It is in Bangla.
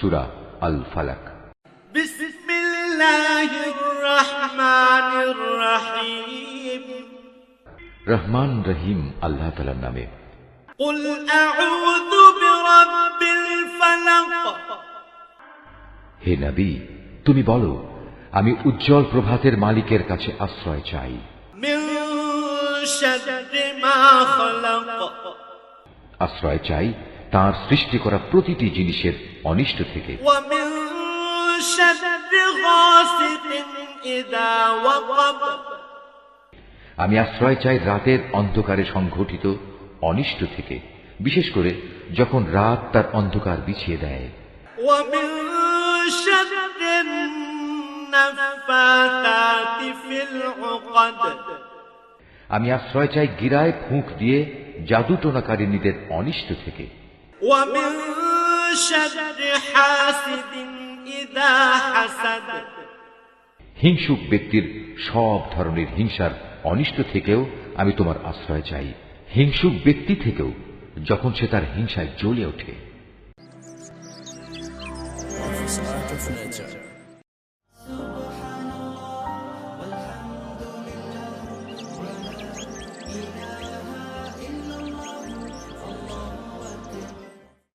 সূরা আল ফালাক। বিসমিল্লাহির রহমানির রহিম। রহমান রহিম আল্লাহ তাআলার নামে। কুল আউযু বিরাব্বিল ফালাক। হে নবী, তুমি বলো, আমি উজ্জ্বল প্রভাতের মালিকের কাছে আশ্রয় চাই। মিন শাররি মা খালাক। আশ্রয় চাই তার সৃষ্টি করা প্রতিটি জিনিসের অনিষ্ট থেকে। ওয়া মিন শাররি গাসিকিন ইযা ওয়াকাব। আমি আশ্রয় চাই রাতের অন্ধকারে সংঘটিত অনিষ্ট থেকে, বিশেষ করে যখন রাত তার অন্ধকার বিছিয়ে দেয়। ওয়া মিন শাররিন নাফাসাতি ফিল উকাদ। আমি আশ্রয় চাই গিরায় ফুঁক দিয়ে জাদু টোনাকারিনীদের অনিষ্ট থেকে। ওয়া মিন শাররি হাসিদিন ইযা হাসাদ। হিংসুক ব্যক্তির সব ধরনের হিংসার অনিষ্ট থেকেও আমি তোমার আশ্রয় চাই। হিংসুক ব্যক্তি থেকেও যখন সে তার হিংসায় জ্বলে ওঠে।